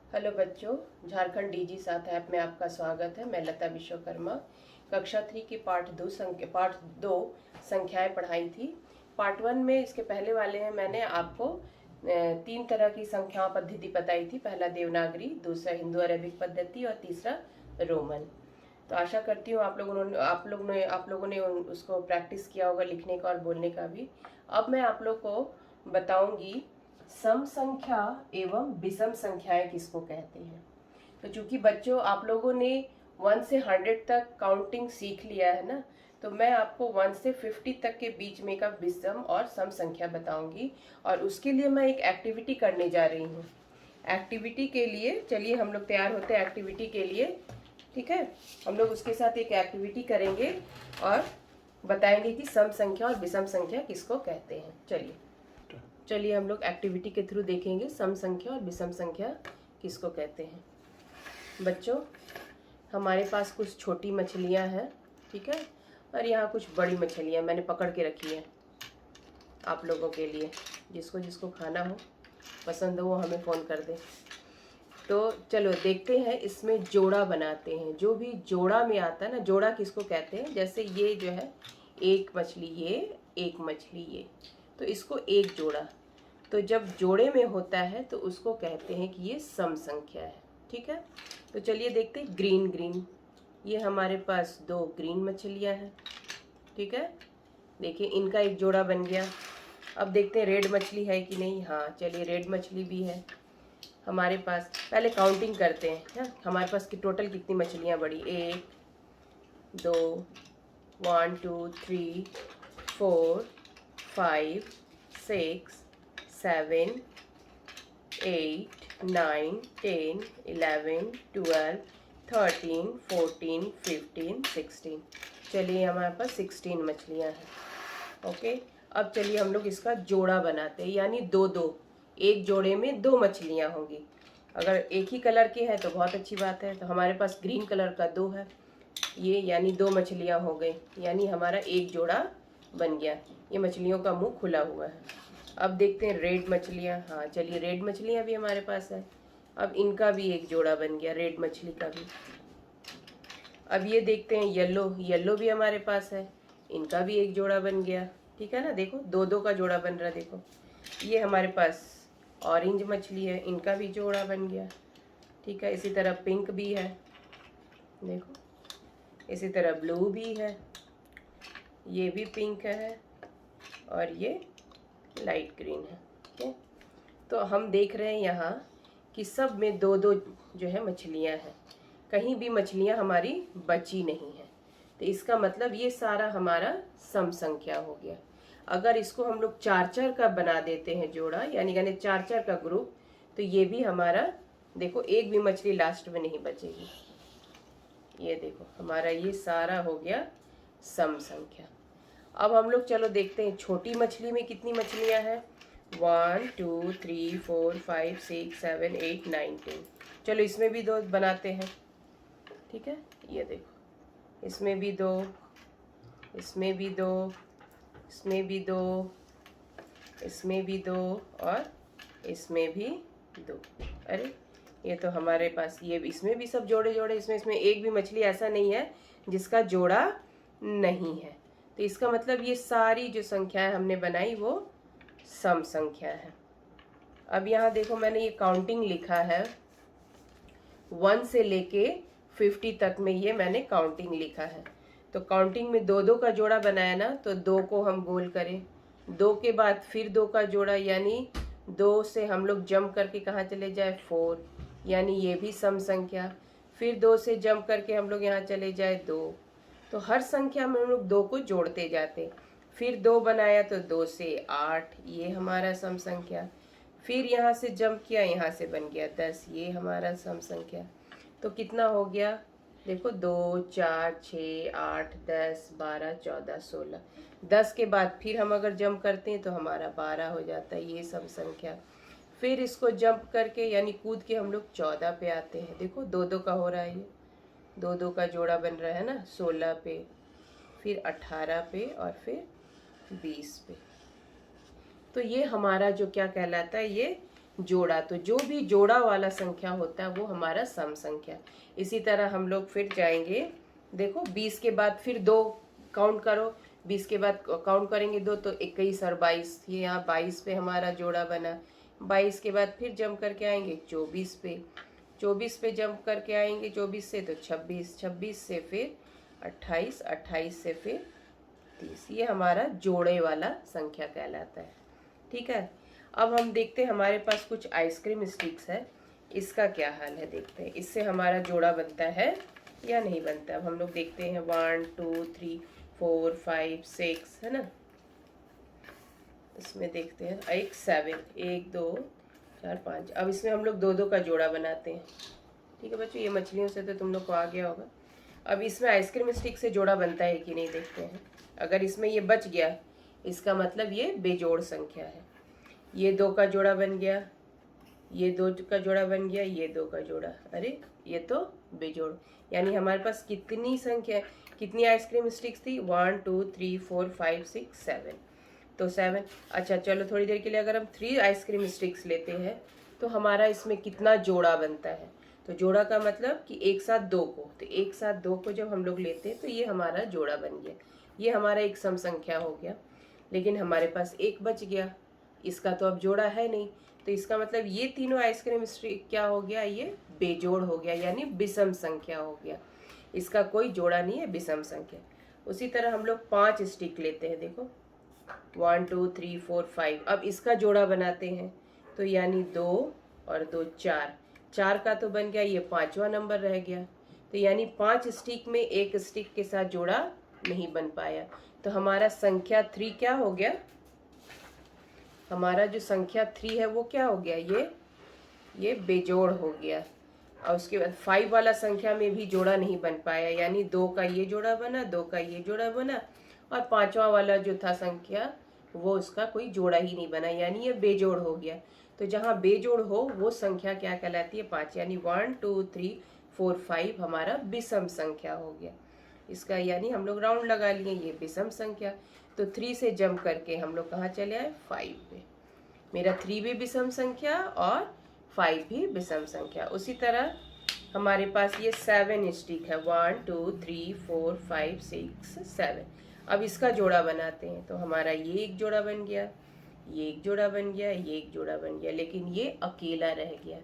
Hello बच्चों, Jharkhand DG साथ app में आपका स्वागत है। मैं लता विश्वकर्मा। कक्षा 3 की पार्ट दो संख्याएं पढ़ाई थी। पार्ट 1 में इसके पहले वाले हैं मैंने आपको 3 तरह की संख्याओं पद्धति बताई थी। पहला देवनागरी, दूसरा हिंदू अरेबिक पद्धति और तीसरा रोमन। तो आशा करती हूँ आप लोगों ने उसको प्रैक्टिस किया होगा, लिखने का और बोलने का भी। अब मैं आप लोग को बताऊंगी सम संख्या एवं विषम संख्याएं किसको कहते हैं। तो चूंकि बच्चों आप लोगों ने 1 से 100 तक काउंटिंग सीख लिया है ना, तो मैं आपको 1 से 50 तक के बीच में का विषम और सम संख्या बताऊंगी। और उसके लिए मैं एक एक्टिविटी करने जा रही हूँ। एक्टिविटी के लिए चलिए हम लोग तैयार होते हैं एक्टिविटी के लिए। ठीक है, हम लोग उसके साथ एक एक्टिविटी करेंगे और बताएंगे कि सम संख्या और विषम संख्या किसको कहते हैं। चलिए हम लोग एक्टिविटी के थ्रू देखेंगे सम संख्या और विषम संख्या किसको कहते हैं। बच्चों, हमारे पास कुछ छोटी मछलियां हैं, ठीक है, और यहाँ कुछ बड़ी मछलियां मैंने पकड़ के रखी है आप लोगों के लिए। जिसको जिसको खाना हो, पसंद हो, वो हमें फ़ोन कर दे। तो चलो देखते हैं, इसमें जोड़ा बनाते हैं। जो भी जोड़ा में आता है ना, जोड़ा किसको कहते हैं। जैसे ये जो है एक मछली ये, एक मछली ये, तो इसको एक जोड़ा। तो जब जोड़े में होता है तो उसको कहते हैं कि ये सम संख्या है। ठीक है, तो चलिए देखते हैं। ग्रीन ग्रीन, ये हमारे पास 2 ग्रीन मछलियां हैं। ठीक है, देखिए इनका एक जोड़ा बन गया। अब देखते हैं रेड मछली है कि नहीं। हाँ चलिए, रेड मछली भी है हमारे पास। पहले काउंटिंग करते हैं। हाँ, हमारे पास की टोटल कितनी मछलियाँ बड़ी। 1 2 1 2 3 4 5 6 7 8 9 10 11 12 13 14 15 16। चलिए हमारे पास 16 मछलियाँ हैं। ओके, अब चलिए हम लोग इसका जोड़ा बनाते हैं, यानी 2 एक जोड़े में 2 मछलियाँ होंगी। अगर एक ही कलर के हैं तो बहुत अच्छी बात है। तो हमारे पास ग्रीन कलर का 2 है, ये यानी 2 मछलियाँ हो गई, यानी हमारा एक जोड़ा बन गया। ये मछलियों का मुंह खुला हुआ है। अब देखते हैं रेड मछलियाँ। हाँ चलिए, रेड मछलियाँ भी हमारे पास है। अब इनका भी एक जोड़ा बन गया, रेड मछली का भी। अब ये देखते हैं येलो, येलो भी हमारे पास है, इनका भी एक जोड़ा बन गया। ठीक है ना, देखो 2 का जोड़ा बन रहा है। देखो ये हमारे पास ऑरेंज मछली है, इनका भी जोड़ा बन गया। ठीक है, इसी तरह पिंक भी है, देखो इसी तरह ब्लू भी है, ये भी पिंक है और ये लाइट ग्रीन है। ठीक है, तो हम देख रहे हैं यहाँ कि सब में 2 जो है मछलियाँ हैं, कहीं भी मछलियाँ हमारी बची नहीं है। तो इसका मतलब ये सारा हमारा सम संख्या हो गया। अगर इसको हम लोग 4 का बना देते हैं जोड़ा, यानी 4 का ग्रुप, तो ये भी हमारा, देखो एक भी मछली लास्ट में नहीं बचेगी। ये देखो हमारा ये सारा हो गया सम संख्या। अब हम लोग चलो देखते हैं छोटी मछली में कितनी मछलियां हैं। 1 2 3 4 5 6 7 8 9 10। चलो इसमें भी 2 बनाते हैं। ठीक है, ये देखो इसमें भी 2, इसमें भी 2, इसमें भी 2, इसमें भी 2 और इसमें भी 2। अरे ये तो हमारे पास ये इसमें भी सब जोड़े जोड़े, इसमें एक भी मछली ऐसा नहीं है जिसका जोड़ा नहीं है। तो इसका मतलब ये सारी जो संख्याएं हमने बनाई वो सम संख्या है। अब यहाँ देखो मैंने ये काउंटिंग लिखा है, 1 से लेके 50 तक में ये मैंने काउंटिंग लिखा है। तो काउंटिंग में 2 का जोड़ा बनाया ना, तो 2 को हम गोल करें, 2 के बाद फिर 2 का जोड़ा, यानी 2 से हम लोग जंप करके कहाँ चले जाए 4, यानी ये भी सम संख्या। फिर 2 से जंप करके हम लोग यहाँ चले जाए 2। तो हर संख्या में हम लोग 2 को जोड़ते जाते। फिर 2 बनाया तो 2 से 8, ये हमारा सम संख्या। फिर यहाँ से जंप किया, यहाँ से बन गया 10, ये हमारा सम संख्या। तो कितना हो गया, देखो 2 4 6 8 10 12 14 16। 10 के बाद फिर हम अगर जंप करते हैं तो हमारा 12 हो जाता है, ये सम संख्या। फिर इसको जंप करके यानी कूद के हम लोग 14 पे आते हैं। देखो 2 का हो रहा है, ये 2 का जोड़ा बन रहा है ना, 16 पे, फिर 18 पे और फिर 20 पे। तो ये हमारा जो क्या कहलाता है, ये जोड़ा, तो जो भी जोड़ा वाला संख्या होता है वो हमारा सम संख्या। इसी तरह हम लोग फिर जाएंगे, देखो 20 के बाद फिर 2 काउंट करो, 20 के बाद काउंट करेंगे 2 तो 21 और 22, ये यहाँ 22 पे हमारा जोड़ा बना। 22 के बाद फिर जंप करके आएंगे 24 पे, 24 पे जंप करके आएंगे 24 से तो 26, 26 से फिर 28, 28 से फिर 30, ये हमारा जोड़े वाला संख्या कहलाता है। ठीक है, अब हम देखते हैं हमारे पास कुछ आइसक्रीम स्टिक्स है, इसका क्या हाल है देखते हैं, इससे हमारा जोड़ा बनता है या नहीं बनता। अब हम लोग देखते हैं 1 2 3 4 5 6 है ना, इसमें देखते हैं एक 7, 1 2 4 5, अब इसमें हम लोग 2 2 का जोड़ा बनाते हैं। ठीक है बच्चों, ये मछलियों से तो तुम लोग को आ गया होगा। अब इसमें आइसक्रीम स्टिक से जोड़ा बनता है कि नहीं देखते हैं। अगर इसमें ये बच गया, इसका मतलब ये बेजोड़ संख्या है। ये 2 का जोड़ा बन गया, ये 2 का जोड़ा बन गया, ये 2 का जोड़ा, अरे ये तो बेजोड़। यानी हमारे पास कितनी संख्या, कितनी आइसक्रीम स्टिक्स थी, 1 2 3 4 5 6 7, तो 7। अच्छा चलो थोड़ी देर के लिए अगर हम 3 आइसक्रीम स्टिक्स लेते हैं तो हमारा इसमें कितना जोड़ा बनता है। तो जोड़ा का मतलब कि एक साथ 2 को, तो एक साथ 2 को जब हम लोग लेते हैं तो ये हमारा जोड़ा बन गया, ये हमारा एक सम संख्या हो गया। लेकिन हमारे पास एक बच गया, इसका तो अब जोड़ा है नहीं, तो इसका मतलब ये तीनों आइसक्रीम स्टिक क्या हो गया, ये बेजोड़ हो गया, यानी विषम संख्या हो गया। इसका कोई जोड़ा नहीं है, विषम संख्या। उसी तरह हम लोग 5 स्टिक लेते हैं, देखो 1 2 3 4 5, अब इसका जोड़ा बनाते हैं तो यानी 2 और 2 4, 4 का तो बन गया, ये 5वां नंबर रह गया, तो यानी 5 स्टिक में एक स्टिक के साथ जोड़ा नहीं बन पाया। तो हमारा संख्या 3 क्या हो गया, हमारा जो संख्या 3 है वो क्या हो गया, ये बेजोड़ हो गया। और उसके बाद 5 वाला संख्या में भी जोड़ा नहीं बन पाया, यानी 2 का ये जोड़ा बना, 2 का ये जोड़ा बना, और 5वां वाला जो था संख्या वो उसका कोई जोड़ा ही नहीं बना, यानी ये बेजोड़ हो गया। तो जहाँ बेजोड़ हो वो संख्या क्या कहलाती है, 5, यानी 1 2 3 4 5 हमारा विषम संख्या हो गया। इसका यानी हम लोग राउंड लगा लिए, ये विषम संख्या। तो 3 से जंप करके हम लोग कहाँ चले आए, 5 पे। मेरा 3 भी विषम संख्या और 5 भी विषम संख्या। उसी तरह हमारे पास ये 7 स्टिक है, 1 2 3 4 5 6 7। अब इसका जोड़ा बनाते हैं तो हमारा ये एक जोड़ा बन गया, ये एक जोड़ा बन गया, ये एक जोड़ा बन गया, लेकिन ये अकेला रह गया।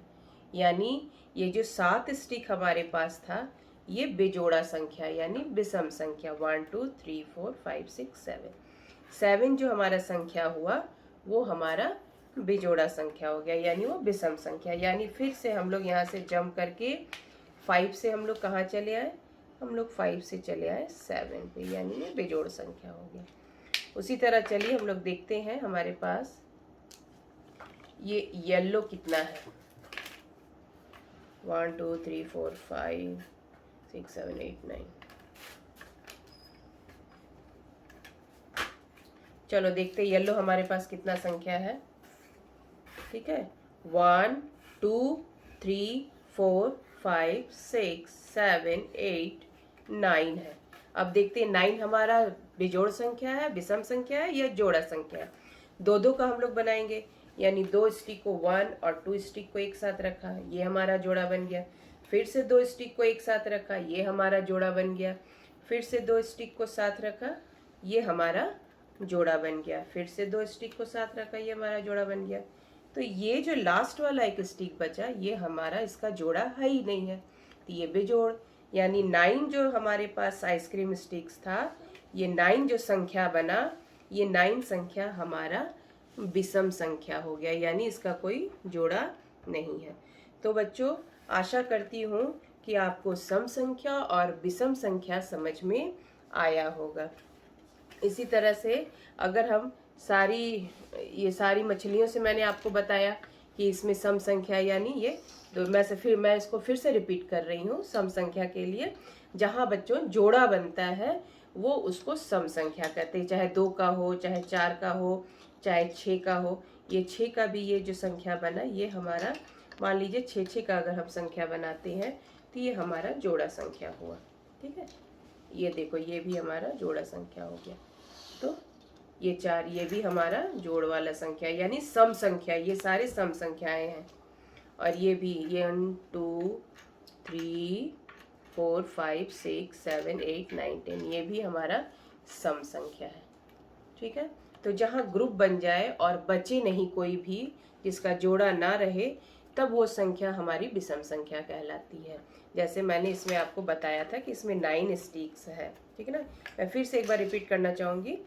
यानी ये जो 7 स्टिक हमारे पास था ये बेजोड़ा संख्या यानी विषम संख्या, 1 2 3 4 5 6 7। 7 जो हमारा संख्या हुआ वो हमारा बेजोड़ा संख्या हो गया, यानी वो विषम संख्या। यानी फिर से हम लोग यहाँ से जंप करके 5 से हम लोग कहाँ चले आए, हम लोग 5 से चले आए 7 पे, यानी ये बेजोड़ संख्या हो गया। उसी तरह चलिए हम लोग देखते हैं हमारे पास ये येलो कितना है, 1 2 3 4 5 6 7 8 9। चलो देखते येलो हमारे पास कितना संख्या है। ठीक है, 1 2 3 4 5 6 7 8 9 है। अब देखते हैं 9 हमारा बेजोड़ संख्या है, विषम संख्या है या जोड़ा संख्या है। 2 2 का हम लोग बनाएंगे, यानी 2 स्टिक को 1 और 2 स्टिक को एक साथ रखा, ये हमारा जोड़ा बन गया। फिर से 2 स्टिक को एक साथ रखा, ये हमारा जोड़ा बन गया। फिर से 2 स्टिक को साथ रखा, ये हमारा जोड़ा बन गया। फिर से 2 स्टिक को साथ रखा, ये हमारा जोड़ा बन गया। तो ये जो लास्ट वाला एक स्टिक बचा ये हमारा, इसका जोड़ा है ही नहीं है, तो ये बेजोड़। यानी 9 जो हमारे पास आइसक्रीम स्टिक्स था, ये 9 जो संख्या बना, ये 9 संख्या हमारा विषम संख्या हो गया, यानी इसका कोई जोड़ा नहीं है। तो बच्चों आशा करती हूँ कि आपको सम संख्या और विषम संख्या समझ में आया होगा। इसी तरह से अगर हम ये सारी मछलियों से मैंने आपको बताया कि इसमें सम संख्या यानी ये तो मैं इसको फिर से रिपीट कर रही हूँ। सम संख्या के लिए जहाँ बच्चों जोड़ा बनता है वो उसको सम संख्या कहते हैं, चाहे 2 का हो, चाहे 4 का हो, चाहे 6 का हो। ये 6 का भी ये जो संख्या बना ये हमारा, मान लीजिए 6 का अगर हम संख्या बनाते हैं तो ये हमारा जोड़ा संख्या हुआ। ठीक है, ये देखो ये भी हमारा जोड़ा संख्या हो गया। तो ये 4, ये भी हमारा जोड़ वाला संख्या यानी सम संख्या, ये सारे सम संख्याएं हैं। और ये भी, ये 1 2 3 4 5 6 7 8 9 10, ये भी हमारा सम संख्या है। ठीक है, तो जहाँ ग्रुप बन जाए और बचे नहीं कोई भी, जिसका जोड़ा ना रहे, तब वो संख्या हमारी विषम संख्या कहलाती है। जैसे मैंने इसमें आपको बताया था कि इसमें 9 स्टिक्स है। ठीक है ना, मैं फिर से एक बार रिपीट करना चाहूँगी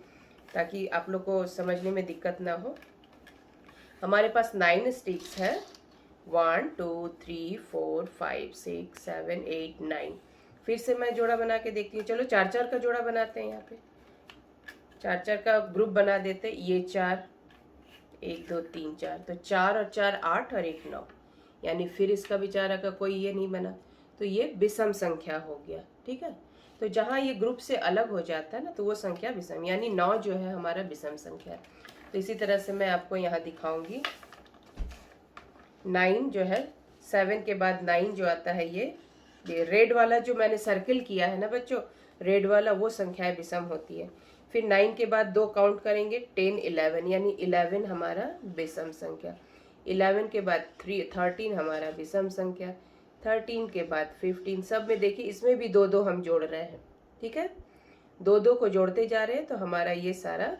ताकि आप लोग को समझने में दिक्कत ना हो। हमारे पास 9 स्टिक्स है, 1 2 3 4 5 6 7 8 9। फिर से मैं जोड़ा बना के देखती हूँ। चलो 4-4 का जोड़ा बनाते हैं। यहाँ पे 4-4 का ग्रुप बना देते। ये 4, 1 2 3 4, तो 4 और 4 8 और 1 9, यानी फिर इसका बेचारा का कोई ये नहीं बना, तो ये विषम संख्या हो गया। ठीक है, तो जहाँ ये ग्रुप से अलग हो जाता है ना, तो वो संख्या विषम, यानी 9 जो है हमारा विषम संख्या है। तो इसी तरह से मैं आपको यहाँ दिखाऊंगी। 9 जो है, 7 के बाद 9 जो आता है, ये रेड वाला जो मैंने सर्किल किया है ना बच्चों, रेड वाला, वो संख्याएं विषम होती है। फिर 9 के बाद 2 काउंट करेंगे, 10 11, यानी 11 हमारा विषम संख्या। 11 के बाद 13 हमारा विषम संख्या। 13 के बाद 15, सब में देखिए इसमें भी 2 2 हम जोड़ रहे हैं। ठीक है, 2 2 को जोड़ते जा रहे हैं, तो हमारा ये सारा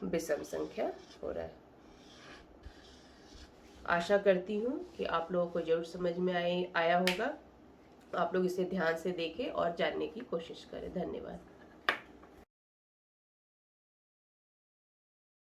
विषम संख्या हो रहा है। आशा करती हूँ कि आप लोगों को जरूर समझ में आया होगा। आप लोग इसे ध्यान से देखें और जानने की कोशिश करें। धन्यवाद।